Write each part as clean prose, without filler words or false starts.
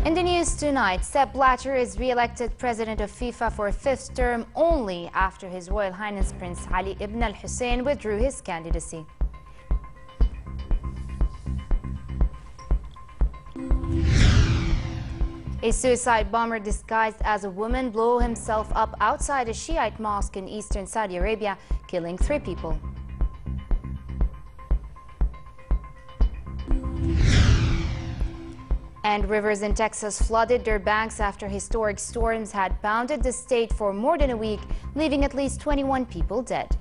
In the news tonight, Sepp Blatter is re-elected president of FIFA for a fifth term only after His Royal Highness Prince Ali ibn al-Hussein withdrew his candidacy. A suicide bomber disguised as a woman blew himself up outside a Shiite mosque in eastern Saudi Arabia, killing 3 people. And rivers in Texas flooded their banks after historic storms had pounded the state for more than a week, leaving at least 21 people dead.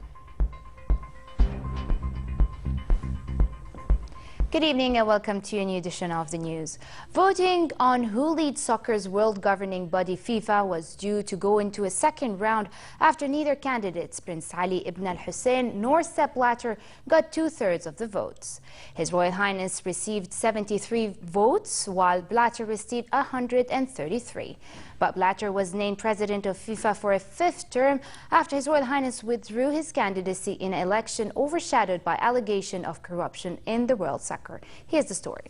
Good evening and welcome to a new edition of the news. Voting on who leads soccer's world governing body FIFA was due to go into a second round after neither candidates, Prince Ali ibn al-Hussein nor Sepp Blatter, got 2/3 of the votes. His Royal Highness received 73 votes, while Blatter received 133. But Blatter was named president of FIFA for a fifth term after His Royal Highness withdrew his candidacy in an election overshadowed by allegation of corruption in the world soccer. Here's the story.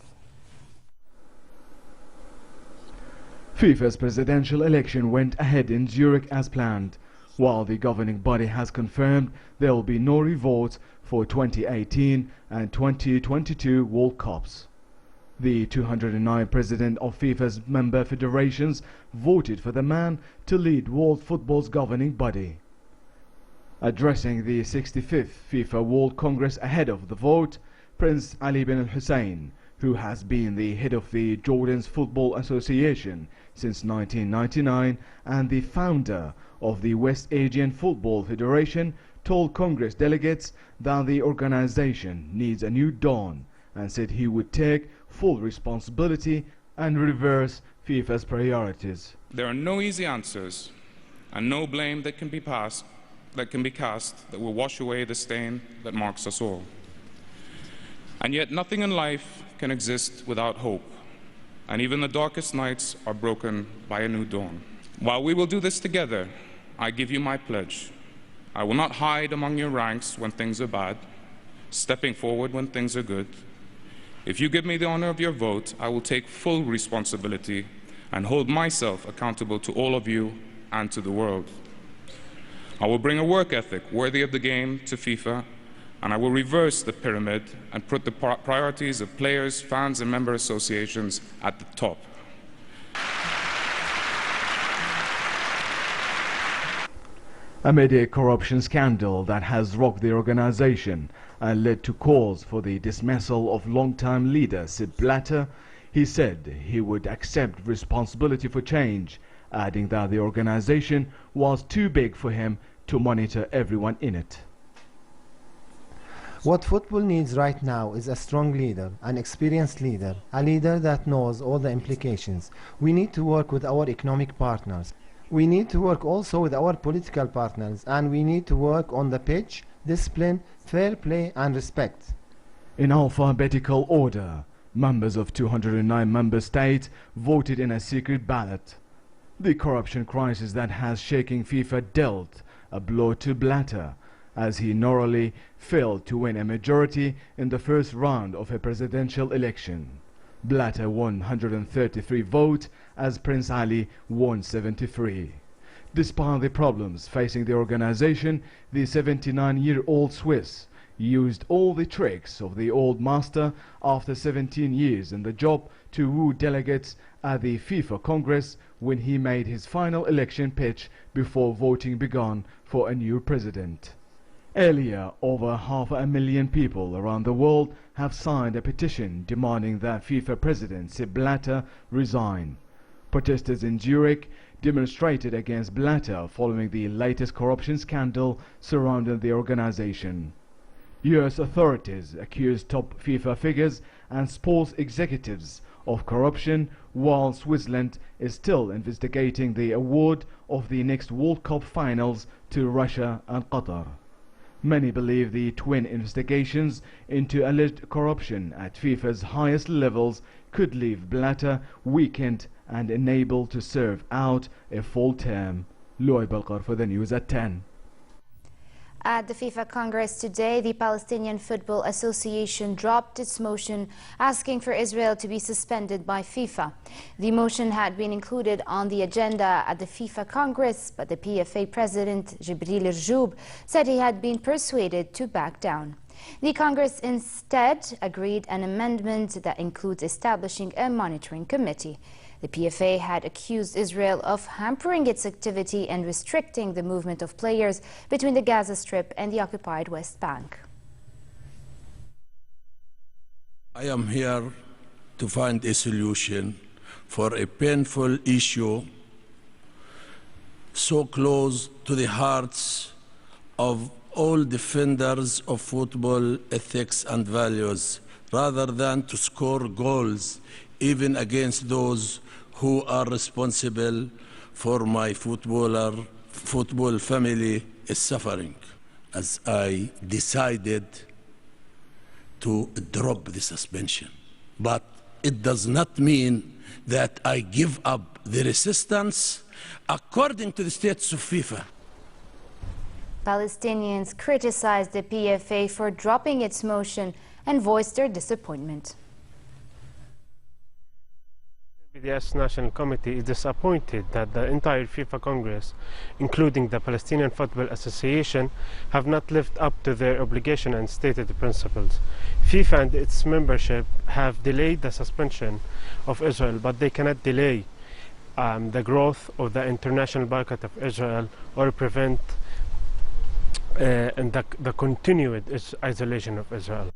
FIFA's presidential election went ahead in Zurich as planned, while the governing body has confirmed there will be no revote for 2018 and 2022 World Cups. The 209 president of FIFA's member federations voted for the man to lead world football's governing body. Addressing the 65th FIFA World Congress ahead of the vote, Prince Ali bin al-Hussein, who has been the head of the Jordan's Football Association since 1999 and the founder of the West Asian Football Federation, told Congress delegates that the organization needs a new dawn and said he would take full responsibility and reverse FIFA's priorities. There are no easy answers and no blame that can be cast that will wash away the stain that marks us all. And yet nothing in life can exist without hope, and even the darkest nights are broken by a new dawn. While we will do this together, I give you my pledge. I will not hide among your ranks when things are bad, stepping forward when things are good. If you give me the honor of your vote, I will take full responsibility and hold myself accountable to all of you and to the world. I will bring a work ethic worthy of the game to FIFA, and I will reverse the pyramid and put the priorities of players, fans and member associations at the top. Amid a corruption scandal that has rocked the organization and led to calls for the dismissal of longtime leader Sepp Blatter, he said he would accept responsibility for change, adding that the organization was too big for him to monitor everyone in it. What football needs right now is a strong leader, an experienced leader, a leader that knows all the implications. We need to work with our economic partners. We need to work also with our political partners, and we need to work on the pitch, discipline, fair play and respect. In alphabetical order, members of 209 member states voted in a secret ballot. The corruption crisis that has shaken FIFA dealt a blow to Blatter, as he narrowly failed to win a majority in the first round of a presidential election. Blatter won 133 votes as Prince Ali won 73. Despite the problems facing the organization, the 79-year-old Swiss used all the tricks of the old master after 17 years in the job to woo delegates at the FIFA Congress when he made his final election pitch before voting began for a new president. Earlier, over 500,000 people around the world have signed a petition demanding that FIFA President Sepp Blatter resign. Protesters in Zurich demonstrated against Blatter following the latest corruption scandal surrounding the organization. US authorities accused top FIFA figures and sports executives of corruption, while Switzerland is still investigating the award of the next World Cup finals to Russia and Qatar. Many believe the twin investigations into alleged corruption at FIFA's highest levels could leave Blatter weakened and unable to serve out a full term. Loy Balkar for the news at 10. At the FIFA Congress today, the Palestinian Football Association dropped its motion asking for Israel to be suspended by FIFA. The motion had been included on the agenda at the FIFA Congress, but the PFA president, Jibril Erjoub, said he had been persuaded to back down. The Congress instead agreed an amendment that includes establishing a monitoring committee. The PFA had accused Israel of hampering its activity and restricting the movement of players between the Gaza Strip and the occupied West Bank. I am here to find a solution for a painful issue so close to the hearts of all defenders of football ethics and values, rather than to score goals even against those who are responsible for my football family is suffering, as I decided to drop the suspension. But it does not mean that I give up the resistance according to the status of FIFA. Palestinians criticized the PFA for dropping its motion and voiced their disappointment. The National Committee is disappointed that the entire FIFA Congress, including the Palestinian Football Association, have not lived up to their obligation and stated principles. FIFA and its membership have delayed the suspension of Israel, but they cannot delay the growth of the international boycott of Israel or prevent the continued isolation of Israel.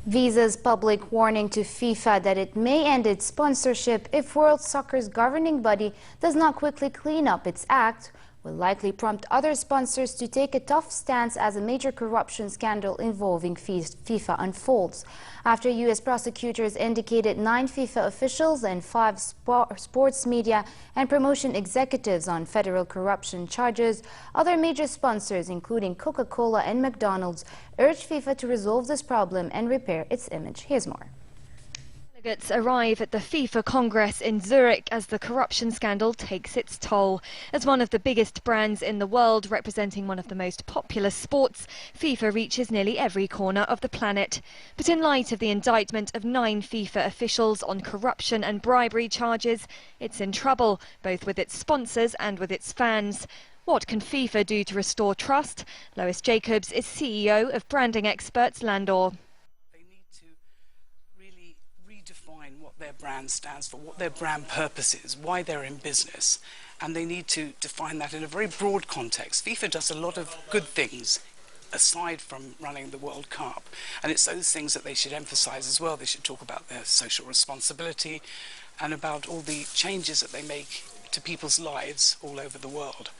Visa's public warning to FIFA that it may end its sponsorship if World Soccer's governing body does not quickly clean up its act will likely prompt other sponsors to take a tough stance as a major corruption scandal involving FIFA unfolds. After U.S. prosecutors indicated 9 FIFA officials and 5 sports media and promotion executives on federal corruption charges, other major sponsors, including Coca-Cola and McDonald's, urged FIFA to resolve this problem and repair its image. Here's more. Delegates arrive at the FIFA Congress in Zurich as the corruption scandal takes its toll. As one of the biggest brands in the world, representing one of the most popular sports, FIFA reaches nearly every corner of the planet. But in light of the indictment of 9 FIFA officials on corruption and bribery charges, it's in trouble, both with its sponsors and with its fans. What can FIFA do to restore trust? Lois Jacobs is CEO of branding experts Landor. Define what their brand stands for, what their brand purpose is, why they're in business, and they need to define that in a very broad context. FIFA does a lot of good things aside from running the World Cup, and it's those things that they should emphasize as well. They should talk about their social responsibility and about all the changes that they make to people's lives all over the world.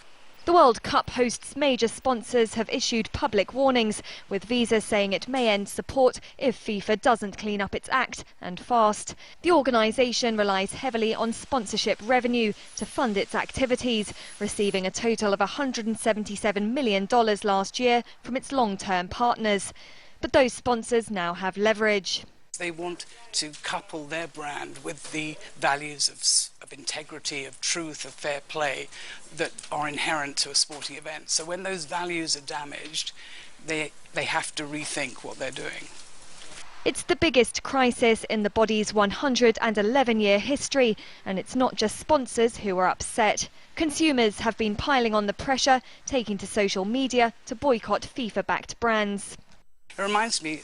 The World Cup hosts major sponsors have issued public warnings, with Visa saying it may end support if FIFA doesn't clean up its act, and fast. The organisation relies heavily on sponsorship revenue to fund its activities, receiving a total of $177 million last year from its long-term partners. But those sponsors now have leverage. They want to couple their brand with the values of integrity, of truth, of fair play that are inherent to a sporting event. So when those values are damaged, they have to rethink what they're doing. It's the biggest crisis in the body's 111-year history, and it's not just sponsors who are upset. Consumers have been piling on the pressure, taking to social media to boycott FIFA-backed brands. It reminds me,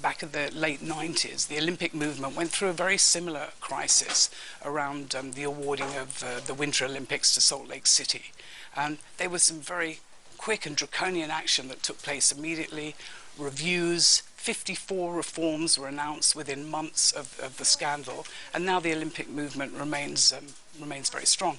back in the late 90s, the Olympic movement went through a very similar crisis around the awarding of the Winter Olympics to Salt Lake City. And there was some very quick and draconian action that took place immediately. Reviews, 54 reforms were announced within months of the scandal, and now the Olympic movement remains very strong.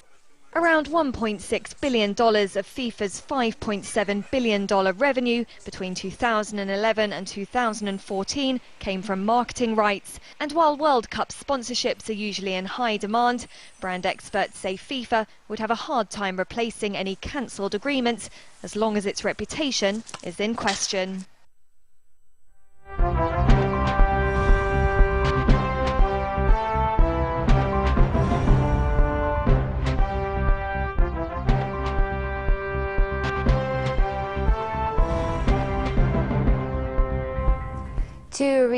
Around $1.6 billion of FIFA's $5.7 billion revenue between 2011 and 2014 came from marketing rights. And while World Cup sponsorships are usually in high demand, brand experts say FIFA would have a hard time replacing any cancelled agreements as long as its reputation is in question.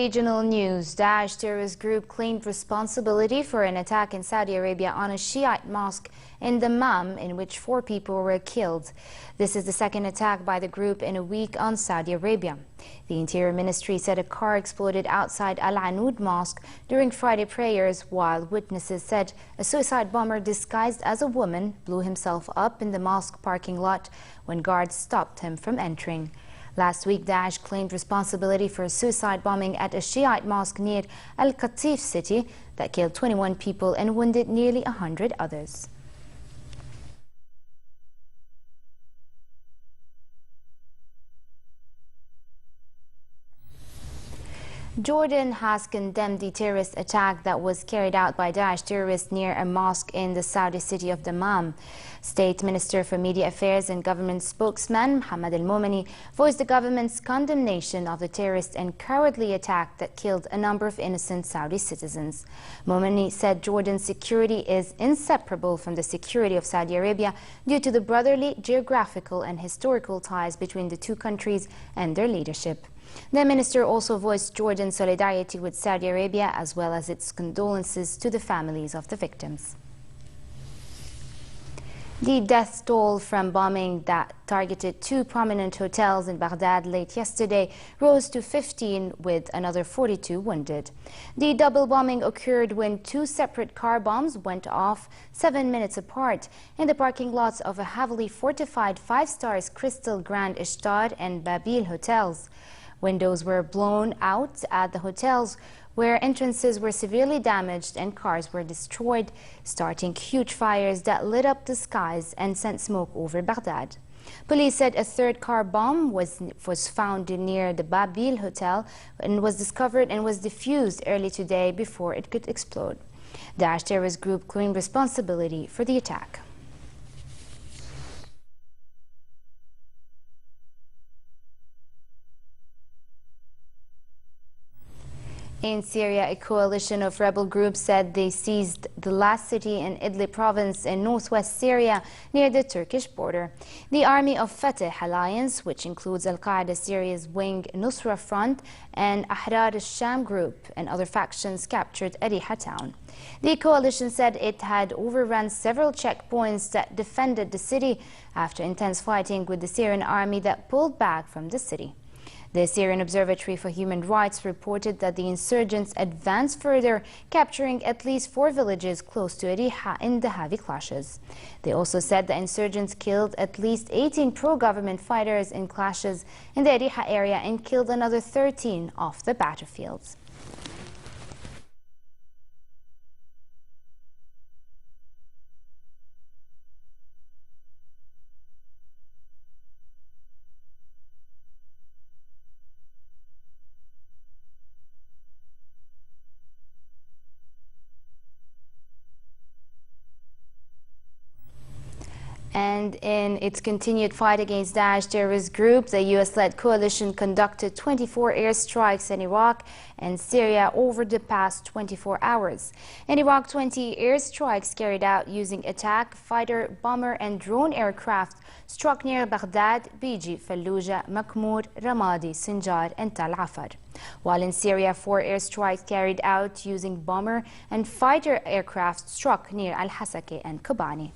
regional news, Daesh terrorist group claimed responsibility for an attack in Saudi Arabia on a Shiite mosque in Dammam, in which 4 people were killed. This is the second attack by the group in a week on Saudi Arabia. The Interior Ministry said a car exploded outside Al-Anud Mosque during Friday prayers, while witnesses said a suicide bomber disguised as a woman blew himself up in the mosque parking lot when guards stopped him from entering. Last week, Daesh claimed responsibility for a suicide bombing at a Shiite mosque near Al-Qatif city that killed 21 people and wounded nearly 100 others. Jordan has condemned the terrorist attack that was carried out by Daesh terrorists near a mosque in the Saudi city of Dammam. State Minister for Media Affairs and government spokesman Mohammed al-Momeni voiced the government's condemnation of the terrorist and cowardly attack that killed a number of innocent Saudi citizens. Momeni said Jordan's security is inseparable from the security of Saudi Arabia due to the brotherly geographical and historical ties between the two countries and their leadership. The minister also voiced Jordan's solidarity with Saudi Arabia as well as its condolences to the families of the victims. The death toll from bombing that targeted 2 prominent hotels in Baghdad late yesterday rose to 15, with another 42 wounded. The double bombing occurred when 2 separate car bombs went off 7 minutes apart in the parking lots of a heavily fortified 5-star Crystal Grand Ishtad and Babil hotels. Windows were blown out at the hotels, where entrances were severely damaged and cars were destroyed, starting huge fires that lit up the skies and sent smoke over Baghdad. Police said a 3rd car bomb was found near the Babil hotel and was discovered and was defused early today before it could explode. The Daesh terrorist group claimed responsibility for the attack. In Syria, a coalition of rebel groups said they seized the last city in Idlib province in northwest Syria near the Turkish border. The Army of Fatah Alliance, which includes Al-Qaeda Syria's wing Nusra Front and Ahrar al-Sham group and other factions, captured Ariha town. The coalition said it had overrun several checkpoints that defended the city after intense fighting with the Syrian army that pulled back from the city. The Syrian Observatory for Human Rights reported that the insurgents advanced further, capturing at least 4 villages close to Ariha in the heavy clashes. They also said the insurgents killed at least 18 pro-government fighters in clashes in the Ariha area and killed another 13 off the battlefields. And in its continued fight against Daesh terrorist group, the U.S.-led coalition conducted 24 airstrikes in Iraq and Syria over the past 24 hours. In Iraq, 20 airstrikes carried out using attack, fighter, bomber and drone aircraft struck near Baghdad, Biji, Fallujah, Makmur, Ramadi, Sinjar and Tal Afar. While in Syria, 4 airstrikes carried out using bomber and fighter aircraft struck near Al-Hasaki and Kobani.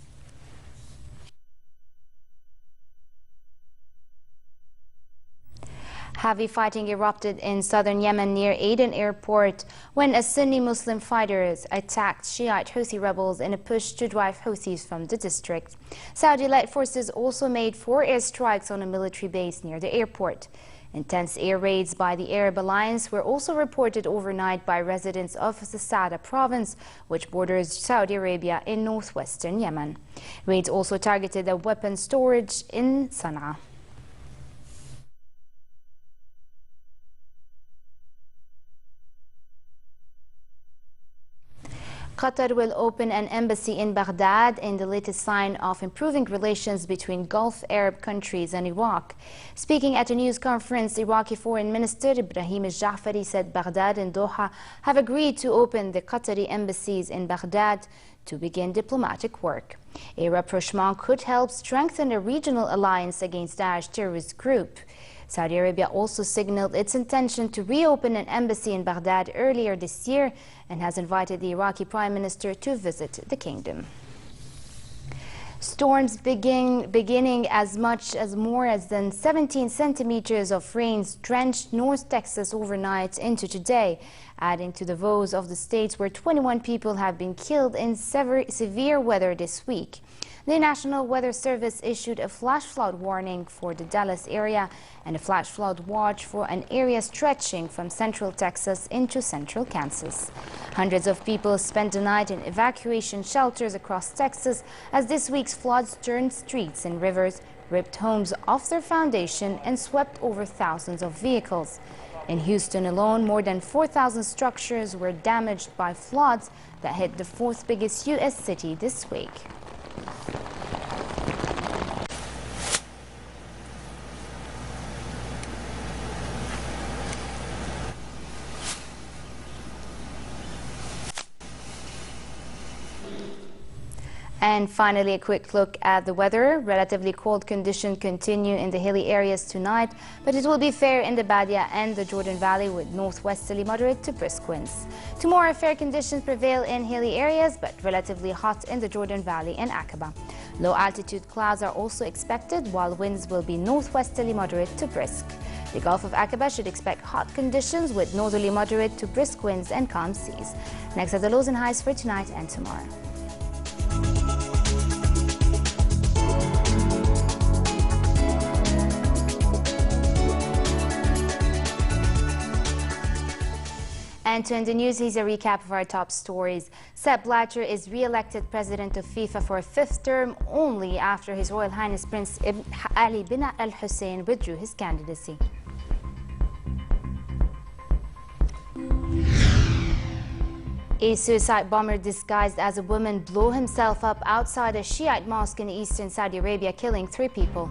Heavy fighting erupted in southern Yemen near Aden airport when a Sunni Muslim fighters attacked Shiite Houthi rebels in a push to drive Houthis from the district. Saudi-led forces also made 4 airstrikes on a military base near the airport. Intense air raids by the Arab Alliance were also reported overnight by residents of the Saada province, which borders Saudi Arabia in northwestern Yemen. Raids also targeted a weapons storage in Sana'a. Qatar will open an embassy in Baghdad in the latest sign of improving relations between Gulf Arab countries and Iraq. Speaking at a news conference, Iraqi Foreign Minister Ibrahim al-Jafari said Baghdad and Doha have agreed to open the Qatari embassies in Baghdad to begin diplomatic work. A rapprochement could help strengthen a regional alliance against Daesh terrorist group. Saudi Arabia also signaled its intention to reopen an embassy in Baghdad earlier this year and has invited the Iraqi Prime Minister to visit the kingdom. Storms beginning as much as more than 17 centimeters of rains drenched North Texas overnight into today, adding to the woes of the states where 21 people have been killed in severe weather this week. The National Weather Service issued a flash flood warning for the Dallas area and a flash flood watch for an area stretching from central Texas into central Kansas. Hundreds of people spent the night in evacuation shelters across Texas as this week's floods turned streets and rivers, ripped homes off their foundation, and swept over thousands of vehicles. In Houston alone, more than 4,000 structures were damaged by floods that hit the fourth biggest U.S. city this week. And finally, a quick look at the weather. Relatively cold conditions continue in the hilly areas tonight, but it will be fair in the Badia and the Jordan Valley with northwesterly moderate to brisk winds. Tomorrow, fair conditions prevail in hilly areas, but relatively hot in the Jordan Valley and Aqaba. Low-altitude clouds are also expected, while winds will be northwesterly moderate to brisk. The Gulf of Aqaba should expect hot conditions with northerly moderate to brisk winds and calm seas. Next are the lows and highs for tonight and tomorrow. And to end the news, here's a recap of our top stories. Sepp Blatter is re-elected president of FIFA for a fifth term only after His Royal Highness Prince Ali bin Al Hussein withdrew his candidacy. A suicide bomber disguised as a woman blew himself up outside a Shiite mosque in eastern Saudi Arabia, killing 3 people.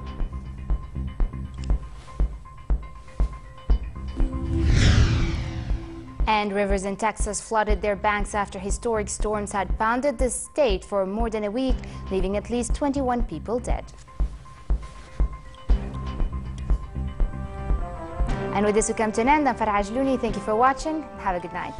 And rivers in Texas flooded their banks after historic storms had pounded the state for more than a week, leaving at least 21 people dead. And with this we come to an end. I'm Farah Ajlouni. Thank you for watching. Have a good night.